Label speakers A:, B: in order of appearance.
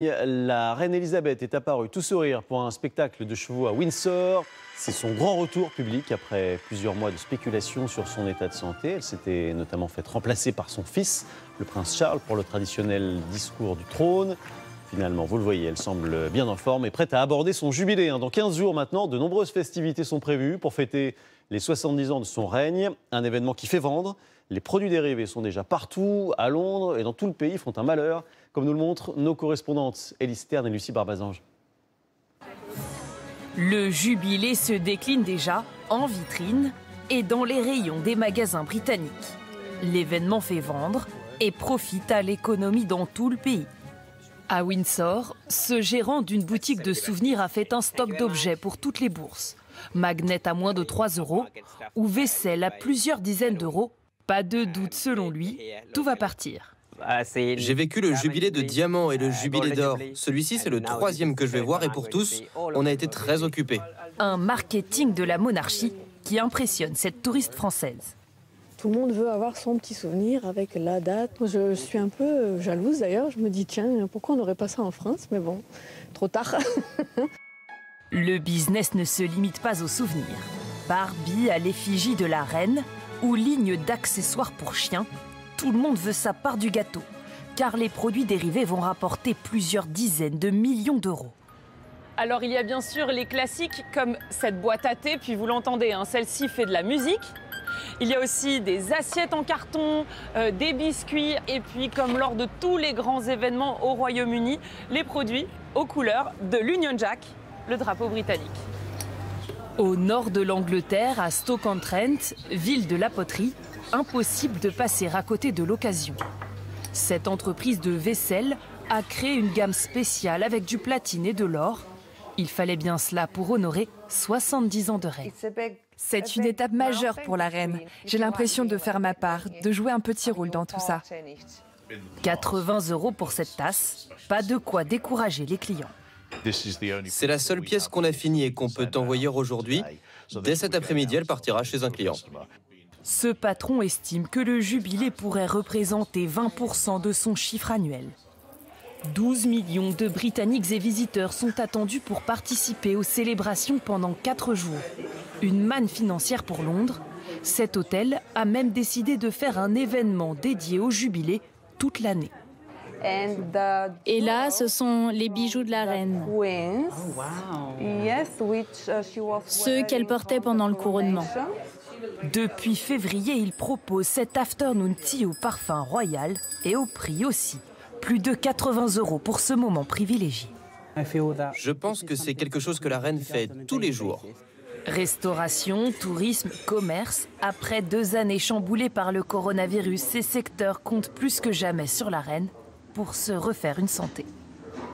A: La reine Elisabeth est apparue tout sourire pour un spectacle de chevaux à Windsor. C'est son grand retour public après plusieurs mois de spéculation sur son état de santé. Elle s'était notamment faite remplacer par son fils, le prince Charles, pour le traditionnel discours du trône. Finalement, vous le voyez, elle semble bien en forme et prête à aborder son jubilé. Dans 15 jours maintenant, de nombreuses festivités sont prévues pour fêter les 70 ans de son règne. Un événement qui fait vendre. Les produits dérivés sont déjà partout, à Londres et dans tout le pays, font un malheur, comme nous le montrent nos correspondantes Élise Stern et Lucie Barbazange.
B: Le jubilé se décline déjà en vitrine et dans les rayons des magasins britanniques. L'événement fait vendre et profite à l'économie dans tout le pays. À Windsor, ce gérant d'une boutique de souvenirs a fait un stock d'objets pour toutes les bourses. Magnets à moins de 3 € ou vaisselle à plusieurs dizaines d'euros. Pas de doute selon lui, tout va partir.
C: J'ai vécu le jubilé de diamant et le jubilé d'or. Celui-ci, c'est le 3e que je vais voir et pour tous, on a été très occupés.
B: Un marketing de la monarchie qui impressionne cette touriste française.
D: Tout le monde veut avoir son petit souvenir avec la date. Je suis un peu jalouse d'ailleurs. Je me dis, tiens, pourquoi on n'aurait pas ça en France? Mais bon, trop tard.
B: Le business ne se limite pas aux souvenirs. Barbie à l'effigie de la reine ou ligne d'accessoires pour chiens. Tout le monde veut sa part du gâteau, car les produits dérivés vont rapporter plusieurs dizaines de millions d'euros.
E: Alors il y a bien sûr les classiques comme cette boîte à thé, puis vous l'entendez, celle-ci fait de la musique. Il y a aussi des assiettes en carton, des biscuits, et puis comme lors de tous les grands événements au Royaume-Uni, les produits aux couleurs de l'Union Jack, le drapeau britannique.
B: Au nord de l'Angleterre, à Stoke-on-Trent, ville de la poterie, impossible de passer à côté de l'occasion. Cette entreprise de vaisselle a créé une gamme spéciale avec du platine et de l'or. Il fallait bien cela pour honorer 70 ans de règne.
F: C'est une étape majeure pour la reine. J'ai l'impression de faire ma part, de jouer un petit rôle dans tout ça.
B: 80 € pour cette tasse, pas de quoi décourager les clients.
C: C'est la seule pièce qu'on a finie et qu'on peut envoyer aujourd'hui. Dès cet après-midi, elle partira chez un client.
B: Ce patron estime que le jubilé pourrait représenter 20% de son chiffre annuel. 12 millions de Britanniques et visiteurs sont attendus pour participer aux célébrations pendant 4 jours. Une manne financière pour Londres. Cet hôtel a même décidé de faire un événement dédié au jubilé toute l'année.
G: Et là, ce sont les bijoux de la reine. Ceux qu'elle portait pendant le couronnement.
B: Depuis février, il propose cet afternoon tea au parfum royal et au prix aussi. Plus de 80 € pour ce moment privilégié.
C: Je pense que c'est quelque chose que la reine fait tous les jours.
B: Restauration, tourisme, commerce. Après 2 années chamboulées par le coronavirus, ces secteurs comptent plus que jamais sur la reine pour se refaire une santé.